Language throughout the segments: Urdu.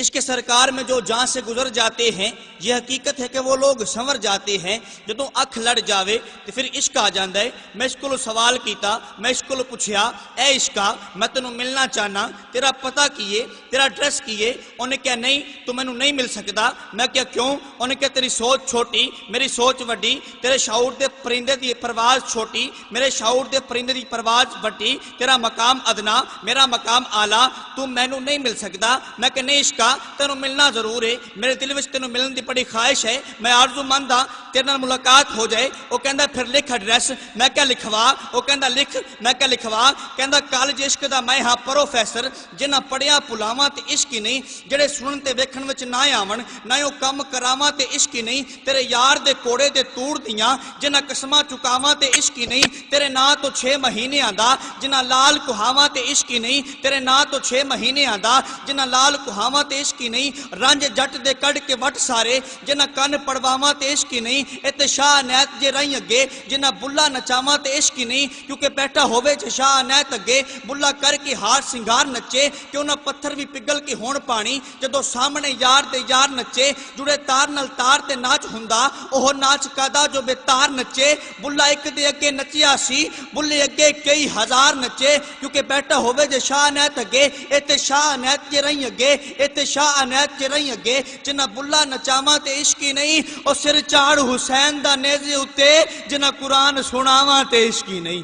عشق سرکار میں جو جان سے گزر جاتے ہیں، یہ حقیقت ہے کہ وہ لوگ سنور جاتے ہیں۔ جدوں اکھ لڑ جاوے تو پھر عشق آ جاندا ہے۔ میں اس کو سوال کیتا، میں اس کو پوچھیا، اے عشقا میں تینوں ملنا چاہنا، تیرا پتہ کیے، تیرا ایڈریس کیے؟ انہیں کہا نہیں تو مینوں نہیں مل سکتا۔ میں کہا کیوں؟ انہیں کہا تیری سوچ چھوٹی، میری سوچ وڈی، تیرے شعور دے پرندے دی پرواز چھوٹی، میرے شعور دے پرندے دی پرواز وڈی، تیرا مقام ادنا، میرا مقام اعلیٰ، تو مینوں نہیں مل سکتا۔ میں کہ نہیں عشقا تینوں ملنا ضرور ہے، میرے دل وچ تینوں ملن دی بڑی خواہش ہے، میں آرزو مند ہاں تیرے نال ملاقات ہو جائے۔ وہ کہندا پھر لکھ ایڈریس۔ میں کیا لکھوا؟ وہ کہندا لکھ۔ میں کیا لکھوا؟ کہندا کالج عشق دا میں ہاں پروفیسر، جنہاں پڑھیا پلاواں تے عشق ہی نہیں، جڑے سنن تے ویکھن وچ نہ آون، نہ او کم کراواں تے عشق ہی نہیں، تیرے یار دے کوڑے دے توڑ دیاں، جنہاں قسماں چکاواں تے عشق ہی نہیں، تیرے نا تو 6 مہینے آندا، جنہاں لال کہاواں تے عشق ہی نہیں، تیرے نا تو 6 مہینے آندا، جنہاں لال کہاواں تے عشق ہی نہیں، رنج جٹ دے کڑ کے وٹ سارے، جنہاں کن پڑواواں تے عشق ہی نہیں، اتے شاہ نیت جے رہی اگے، جنہاں بلا نچاواں تے عشق ہی نہیں، کیونکہ بیٹھا ہووے جے شاہ نیت اگے، بلا کر کے ہار سنگار نچے، کیوں نہ پتھر بھی پگل کے ہون پانی، جدو سامنے یار دے یار نچے، جڑے تار نال تار تے ناچ ہوندا، اوہ ناچ کادا جو بے تار نچے، بلا ایک دے اگے نچیا سی، بلے اگے کئی ہزار نچے، کیونکہ بیٹھا ہووے جے شاہ نیت اگے، اتے شاہ نیت جے رہی اگے، اتے شاہ نیت جے رہی اگے، جنہ بلا نچاواں تے عشق ہی نہیں، او سر چاڑ حسین دا نیزے اتے، جنہ قرآن سناواں تے عشق ہی نہیں،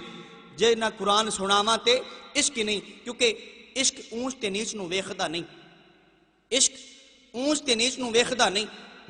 جنہ قرآن سناواں تے عشق ہی نہیں، کیونکہ عشق اونچ تے نیچ نو ویکھدا نہیں، عشق اونچ تے نیچ نو ویکھدا نہیں،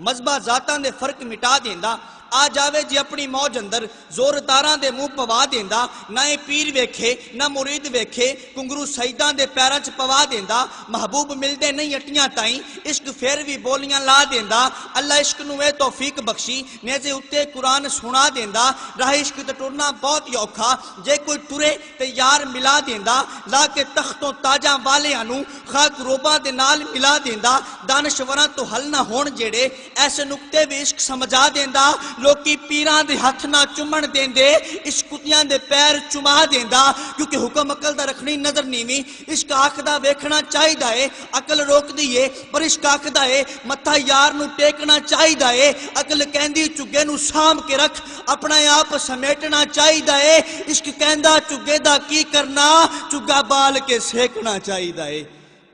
مذہبہ ذاتاں دے فرق مٹا دیندا، آ جاوے جی اپنی موج اندر زور داراں دے منہ پوا دیندا، نہ پیر ویکھے نہ مرید ویکھے، کنگرو سیداں دے پیراں چ پوا دیندا، محبوب ملدے نہیں اٹیاں تائیں، عشق پھر بھی بولیاں لا دیندا، اللہ عشق نو اے توفیق بخشی، نیزے اتے قرآن سنا دیندا، راہ عشق تے ٹرنا بہت ہی اوکھا، جے کوئی ٹرے تے یار ملا دیندا، لا کے تختوں تاجاں والیاں نو خاک روباں دے نال ملا دیندا، دانشوراں تو حل نہ ہون جڑے ایسے نقطے بھی عشق سمجھا دیندا، لوکی پیران دے ہاتھ نہ چمن دیندے، عشق کتیاں دے پیر چما دیندا، کیونکہ حکم عقل دا رکھنی نظر نیویں، عشق آکھدا ویکھنا چاہیدا اے، عقل روک دیئے پر عشق آکھدا اے متھا یار نو ٹیکنا چاہیدا اے، عقل کہندی چگے نو سام کے رکھ اپنا آپ سمیٹنا چاہیدا اے، عشق کہندا چگے دا کی کرنا چگا بال کے سیکنا چاہیدا اے،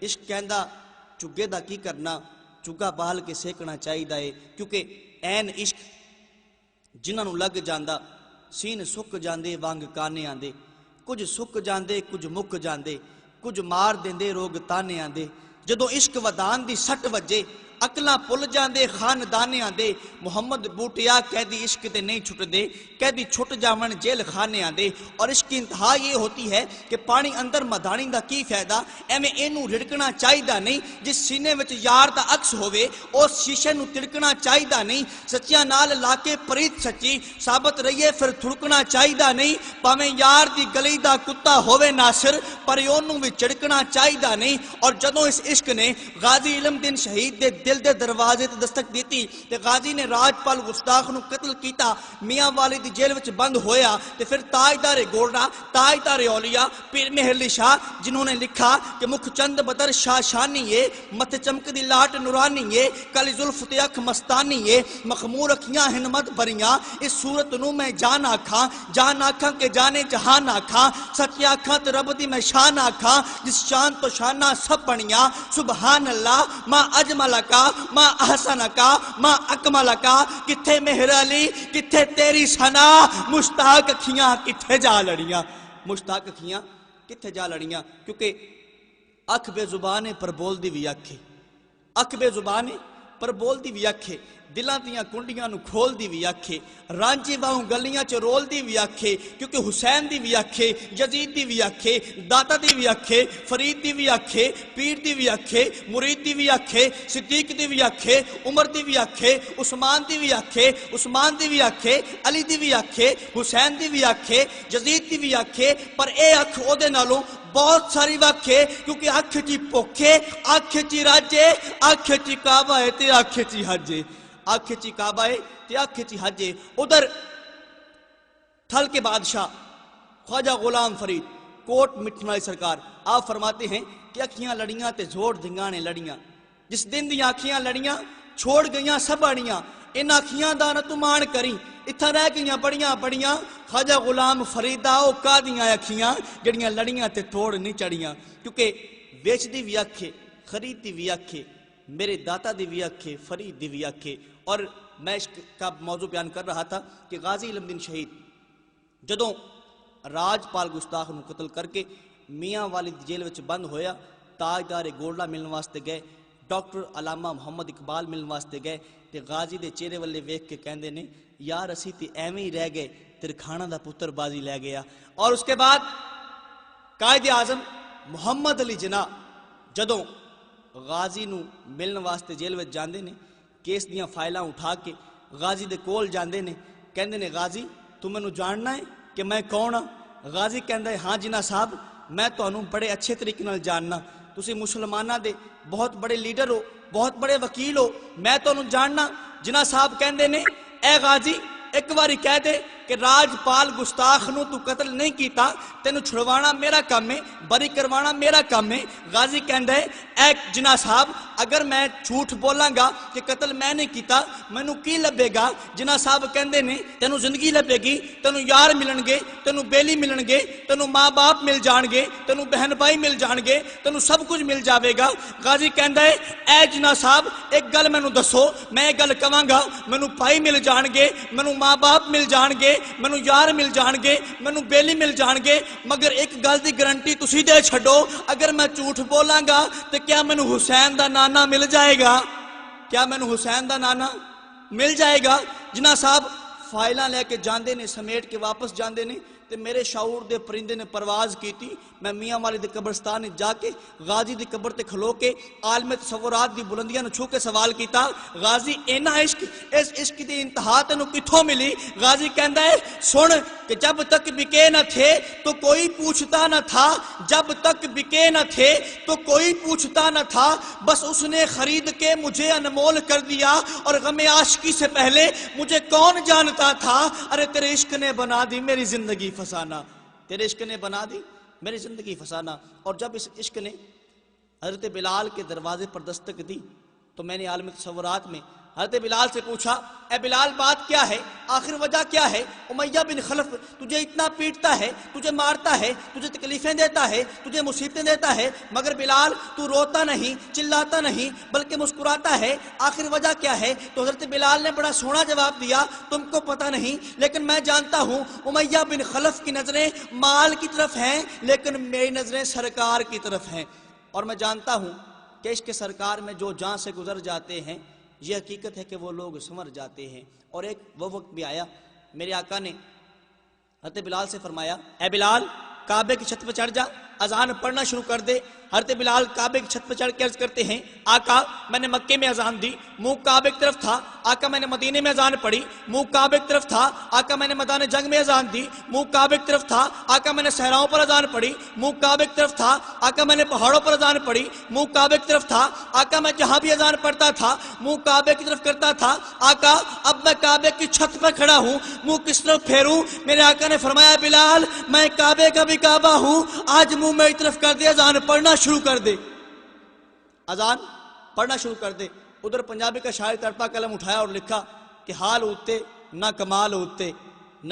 عشق کہندا چگے دا کی کرنا چگا بال کے سیکنا چاہیدا اے، کیونکہ این عشق جنہاں نو لگ جاندا سین سک جاندے وانگ کانے آندے، کچھ سک جاندے کچھ مک جاندے، کچھ مار دیندے روگ تانے آندے، جدو عشق ودان دی سٹ وجے اکلاں پل جاندے خاندانے آندے، محمد بوٹیا کہہ دی عشق تے نہیں چھٹ دے، کہہ دی چھٹ جاون جیل خانے آندے، اور عشق کی انتہا یہ ہوتی ہے کہ پانی اندر مدانی دا کی فائدہ، ایویں اینو رڑکنا چاہیدا نہیں، جس سینے وچ یار دا عکس ہووے اس شیشے نو تڑکنا چاہیدا نہیں، سچیاں نال لا کے پریت سچی ثابت رہیے پھر تھڑکنا چاہیدا نہیں، پاویں یار دی گلی دا کتا ہووے ناصر پر اونوں وی چڑکنا چاہیدا نہیں، اور جدوں اس عشق نے غازی علم دین شہید دے دل دے دروازے تے دستک دیتی تے غازی نے راجپال گستاخ نو قتل کیتا، میاں والی دی جیل وچ بند ہویا، تے پھر تاجدار گولڈا تاجدار اولیاء پیر مہر علی شاہ جنہوں نے لکھا کہ مکھ چند بدر شاہ شانی ہے، مت چمک دی لاٹ نورانی ہے، کلی زلف تے اکھ مستانی ہے، مخمور اکھیاں ہنمت بریاں، اس صورت نو میں جان آکھاں کہ جانے جہان آکھاں، سچے آکھاں تے رب دی میں شان آکھاں، جس شان تو شانہ سب بنیاں، سبحان اللہ ما اجملکا ما احسنکا ما اکملکا، کتھے مہر علی کتھے تیری ثنا، مشتاق اکھیاں کتھے جا لڑیاں، مشتاق اکھیاں کتھے جا لڑیاں، کیونکہ اکھ بے زبانے پر بول دی بھی اکھے، اکھ بے زبانے پر بول دی بھی اکھے، دلاں دیاں کنڈیاں نو کھول دی بھی اکھے، رانچی واہوں گلیاں چ رول دی بھی اکھے، کیونکہ حسین دی بھی اکھے، یزید دی بھی اکھے، داتا دی بھی اکھے، فرید دی بھی اکھے، پیر دی بھی اکھے، مرید دی بھی اکھے، صدیق دی بھی اکھے، عمر دی بھی اکھے، عثمان دی بھی اکھے، عثمان دی بھی اکھے، علی دی بھی اکھے، حسین دی بھی اکھے، یزید دی بھی اکھے، پر اے اکھ او دے نالوں بہت ساری وقت ہے، کیونکہ اکھ چی پوکھے، اکھ چی راجے، اکھ چی کعبہ ہے تے اکھ چی حجے، اکھ چی کعبہ ہے تے اکھ چی حجے۔ ادھر تھل کے بادشاہ خواجہ غلام فرید کوٹ مٹھن والی سرکار آپ فرماتے ہیں کہ اکھیاں لڑیاں تے زور دھنگانے لڑیاں، جس دن دی آنکھیاں لڑیاں چھوڑ گئیاں سب اڑیاں ان آنکھیاں دا نہ تو مان کری اتھا رہ گئیاں بڑیاں بڑیاں خواجہ غلام فریدا او کا دیاں اکھیاں جڑیاں لڑیاں تے توڑ نہیں چڑیاں کیونکہ ویچ دی بھی اکھے خرید دی بھی اکھے میرے داتا دی بھی اکھے فرید دی بھی اکھے۔ اور میں اس کا موضوع بیان کر رہا تھا کہ غازی علم دین شہید جدوں راج پال گستاخ نو قتل کر کے میاں والد جیل وچ بند ہویا تاجدار گولڈا ملن واسطے گئے ڈاکٹر علامہ محمد اقبال ملن واسطے گئے تے غازی دے چہرے والے ویکھ کے کہندے نے یار اسی تے ایویں ہی رہ گئے ترکھانہ دا پتر بازی لے گیا۔ اور اس کے بعد قائد اعظم محمد علی جناح جدوں غازی نو ملن واسطے جیل وچ جاندے نے کیس دیاں فائلاں اٹھا کے غازی دے کول جاندے نے کہندے نے غازی تو مینوں جاننا ہے کہ میں کون ہاں؟ غازی کہندا ہے ہاں جناح صاحب میں تانوں بڑے اچھے طریقے نال جاننا تسی مسلماناں دے بہت بڑے لیڈر ہو بہت بڑے وکیل ہو میں تانوں جاننا۔ جناح صاحب کہندے نے اے غازی ایک باری کہہ دے کہ راج پال گستاخ نو تو قتل نہیں کیتا تینوں چھڑوانا میرا کام ہے بری کروانا میرا کام ہے۔ غازی کہندا ہے اے جناح صاحب اگر میں جھوٹ بولاں گا کہ قتل میں نہیں کیتا مینوں کی لبے گا؟ جناح صاحب کہندے نے تینوں زندگی لبے گی تینوں یار ملن گے تینوں بیلی ملن گے تینوں ماں باپ مل جان گے تینوں بہن بھائی مل جان گے تینوں سب کچھ مل جاوے گا۔ غازی کہندا ہے اے جناح صاحب ایک گل مینوں دسو میں ایک گل کہاں گا مینوں بھائی مل جان گے مینوں ماں باپ مل جان گے مینوں یار مل جان گے مینوں بیلی مل جان گے مگر ایک گل دی گارنٹی تسی دے چھڈو اگر میں جھوٹ بولاں گا تے کیا مینوں حسین دا نانا مل جائے گا؟ کیا مینوں حسین دا نانا مل جائے گا؟ جناح صاحب فائلاں لے کے جاندے نے سمیٹ کے واپس جاندے نے تے میرے شعور دے پرندے نے پرواز کیتی میں میاں والی دے قبرستان جا کے غازی دی قبر تے کھلو کے عالم تصورات دی بلندیاں نو چھو کے سوال کیتا غازی اینا عشق اس عشق دی انتہا تینوں کتھوں ملی؟ غازی کہندا ہے سن کہ جب تک بکے نہ تھے تو کوئی پوچھتا نہ تھا جب تک بکے نہ تھے تو کوئی پوچھتا نہ تھا بس اس نے خرید کے مجھے انمول کر دیا اور غم عاشقی سے پہلے مجھے کون جانتا تھا ارے تیرے عشق نے بنا دی میری زندگی فسانہ تیرے عشق نے بنا دی میری زندگی فسانہ۔ اور جب اس عشق نے حضرت بلال کے دروازے پر دستک دی تو میں نے عالم تصورات میں حضرت بلال سے پوچھا اے بلال بات کیا ہے آخر وجہ کیا ہے؟ امیہ بن خلف تجھے اتنا پیٹتا ہے تجھے مارتا ہے تجھے تکلیفیں دیتا ہے تجھے مصیبتیں دیتا ہے مگر بلال تو روتا نہیں چلاتا نہیں بلکہ مسکراتا ہے آخر وجہ کیا ہے؟ تو حضرت بلال نے بڑا سونا جواب دیا تم کو پتہ نہیں لیکن میں جانتا ہوں امیہ بن خلف کی نظریں مال کی طرف ہیں لیکن میری نظریں سرکار کی طرف ہیں اور میں جانتا ہوں کہ عشق سرکار میں جو جان سے گزر جاتے ہیں یہ حقیقت ہے کہ وہ لوگ سنور جاتے ہیں۔ اور ایک وہ وقت بھی آیا میرے آقا نے حضرت بلال سے فرمایا اے بلال کعبے کی چھت پہ چڑھ جا اذان پڑھنا شروع کر دے۔ حضرت بلال کعبے کی چھت پہ چڑھ کے عرض کرتے ہیں آقا میں نے مکے میں اذان دی منہ کعبے کی طرف تھا آقا میں نے مدینے میں اذان پڑھی منہ کعبے کی طرف تھا آقا میں نے میدان جنگ میں اذان دی منہ کعبے کی طرف تھا آقا میں نے صحراؤں پر اذان پڑھی منہ کعبے کی طرف تھا آقا میں نے پہاڑوں پر اذان پڑھی منہ کعبے کی طرف تھا آقا میں جہاں بھی اذان پڑھتا تھا منہ کعبے کی طرف کرتا تھا آقا اب میں کعبے کی چھت پہ کھڑا ہوں منہ کس طرف پھیروں؟ میرے آقا نے فرمایا بلال میں کعبے کا بھی کعبہ ہوں آج منہ میری طرف کر دے اذان پڑھنا شروع کر دے اذان پڑھنا شروع کر دے۔ ادھر پنجابی کا شاعر تڑپا قلم اٹھایا اور لکھا کہ حال ہوتے نہ کمال ہوتے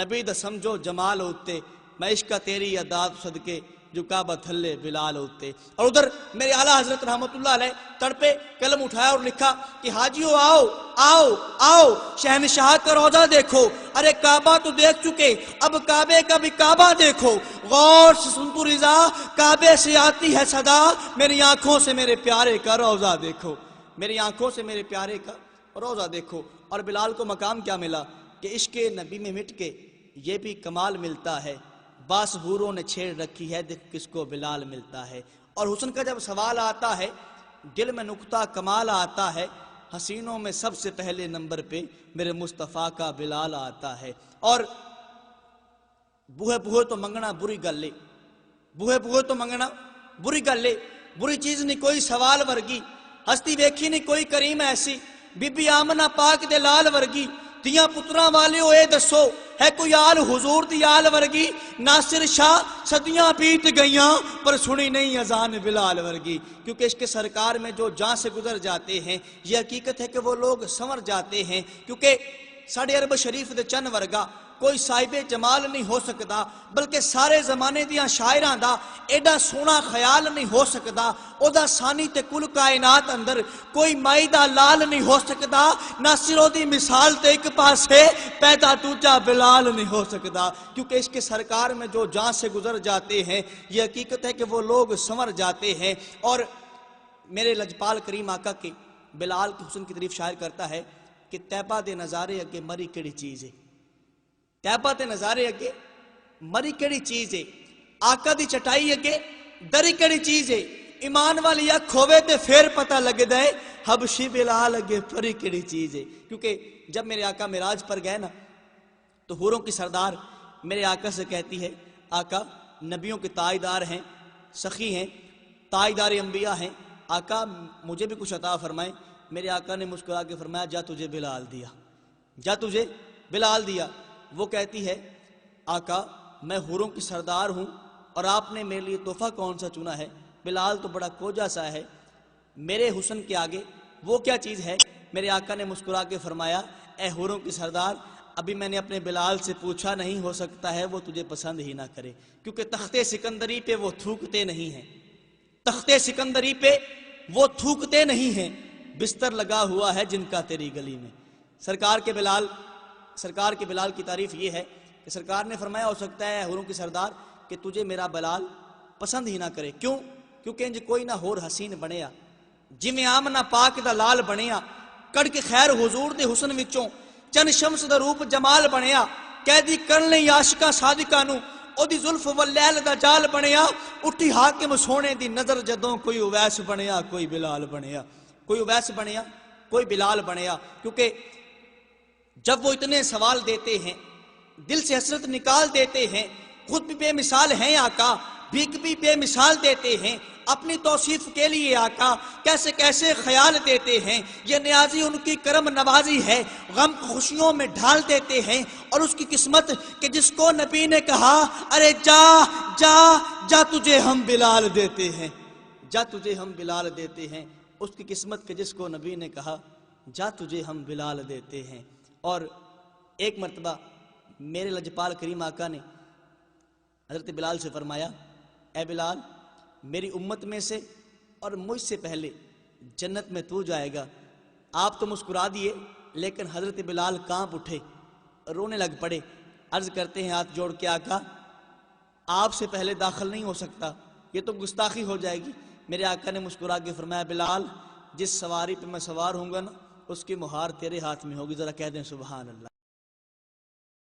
نبی دا سمجھو جمال ہوتے میں عشق تیری یادات صدقے جو کعبہ تھلے بلال ہوتے۔ اور ادھر میرے اعلیٰ حضرت رحمت اللہ علیہ تڑپے قلم اٹھایا اور لکھا کہ حاجیو آؤ آؤ آؤ شہنشاہ کا روضہ دیکھو ارے کعبہ تو دیکھ چکے اب کعبے کا بھی کعبہ دیکھو غور سے سن تو رضا کعبے سے آتی ہے صدا میری آنکھوں سے میرے پیارے کا روضہ دیکھو میری آنکھوں سے میرے پیارے کا روضہ دیکھو۔ اور بلال کو مقام کیا ملا کہ عشق نبی میں مٹ کے یہ بھی کمال ملتا ہے باس حوروں نے چھیڑ رکھی ہے دیکھ کس کو بلال ملتا ہے۔ اور حسن کا جب سوال آتا ہے دل میں نقطہ کمال آتا ہے حسینوں میں سب سے پہلے نمبر پہ میرے مصطفیٰ کا بلال آتا ہے۔ اور بوہے بوہے تو منگنا بری گل ہے بوہے بوہے تو منگنا بری گل ہے بری چیز نہیں کوئی سوال ورگی ہستی ویکھی نہیں کوئی کریم ایسی بی بی آمنہ پاک دے لال ورگی دیاں پتراں والے ہوئے دسو ہے کوئی آل حضور دی آل ورگی؟ ناصر شاہ صدیاں بیت گئیاں پر سنی نہیں اذان بلال ورگی. کیونکہ عشق سرکار میں جو جان سے گزر جاتے ہیں یہ حقیقت ہے کہ وہ لوگ سنور جاتے ہیں. کیونکہ ساڑھے عرب شریف دے چند ورگا کوئی صاحب جمال نہیں ہو سکتا، بلکہ سارے زمانے دیاں شاعراں دا ایڈا سونا خیال نہیں ہو سکتا. او دا ثانی تے کل کائنات اندر کوئی مائی دا لال نہیں ہو سکتا. ناصروں دی مثال تے ایک پاسے پیدا دوجا بلال نہیں ہو سکتا. کیونکہ اس کے سرکار میں جو جان سے گزر جاتے ہیں یہ حقیقت ہے کہ وہ لوگ سنور جاتے ہیں. اور میرے لجپال کریم آقا کے بلال کے حسن کی تعریف شاعر کرتا ہے کہ طیبہ دے نظارے اگے مری کیڑی چیز ہے. طیبہ دے نظارے اگے مری کیڑی چیز ہے. آقا دی چٹائی اگے دری کیڑی چیز ہے. ایمان والی اکھ ہوے تے پھر پتہ لگ دے حبشی بلال اگے پری کیڑی چیز ہے. کیونکہ جب میرے آقا معراج پر گئے نا تو حوروں کی سردار میرے آقا سے کہتی ہے آقا نبیوں کے تاجدار ہیں، سخی ہیں، تاجدار انبیاء ہیں، آقا مجھے بھی کچھ عطا فرمائیں. میرے آقا نے مسکرا کے فرمایا جا تجھے بلال دیا، جا تجھے بلال دیا. وہ کہتی ہے آقا میں حوروں کی سردار ہوں اور آپ نے میرے لیے تحفہ کون سا چنا ہے؟ بلال تو بڑا کوجا سا ہے، میرے حسن کے آگے وہ کیا چیز ہے؟ میرے آقا نے مسکرا کے فرمایا اے حوروں کی سردار ابھی میں نے اپنے بلال سے پوچھا نہیں، ہو سکتا ہے وہ تجھے پسند ہی نہ کرے. کیونکہ تخت سکندری پہ وہ تھوکتے نہیں ہیں، تخت سکندری پہ وہ تھوکتے نہیں ہیں، بستر لگا ہوا ہے جن کا تیری گلی میں. سرکار کے بلال کی تعریف یہ ہے کہ سرکار نے فرمایا ہو سکتا ہے حوروں کی سردار کہ تجھے میرا بلال پسند ہی نہ کرے. کیوں؟ کیونکہ انج کوئی نہ ہور حسین بنیا جویں آمنہ پاک دا لال بنیا. کڑ کے خیر حضور دے حسن وچوں چن شمس دا روپ جمال بنیا. قیدی کرن لئی عاشقاں صادقاں نوں او دی زلف واللیل دا جال بنیا. اٹھی حاکم سونے دی نظر جدوں کوئی اویس بنیا کوئی بلال بنیا، کوئی اویس بنیا کوئی بلال بنیا. کیونکہ جب وہ اتنے سوال دیتے ہیں دل سے حسرت نکال دیتے ہیں، خود بھی بے مثال ہیں آقا، بھیک بھی بے مثال دیتے ہیں، اپنی توصیف کے لیے آقا کیسے کیسے خیال دیتے ہیں. یہ نیازی ان کی کرم نوازی ہے، غم خوشیوں میں ڈھال دیتے ہیں. اور اس کی قسمت کہ جس کو نبی نے کہا ارے جا جا جا تجھے ہم بلال دیتے ہیں، جا تجھے ہم بلال دیتے ہیں، اس کی قسمت کہ جس کو نبی نے کہا جا تجھے ہم بلال دیتے ہیں. اور ایک مرتبہ میرے لجپال کریم آقا نے حضرت بلال سے فرمایا اے بلال میری امت میں سے اور مجھ سے پہلے جنت میں تو جائے گا. آپ تو مسکرا دیے لیکن حضرت بلال کانپ اٹھے، رونے لگ پڑے. عرض کرتے ہیں ہاتھ جوڑ کے آقا آپ سے پہلے داخل نہیں ہو سکتا، یہ تو گستاخی ہو جائے گی. میرے آقا نے مسکرا کے فرمایا بلال جس سواری پہ میں سوار ہوں گا نا اس کی مہار تیرے ہاتھ میں ہوگی، ذرا کہہ دیں سبحان اللہ.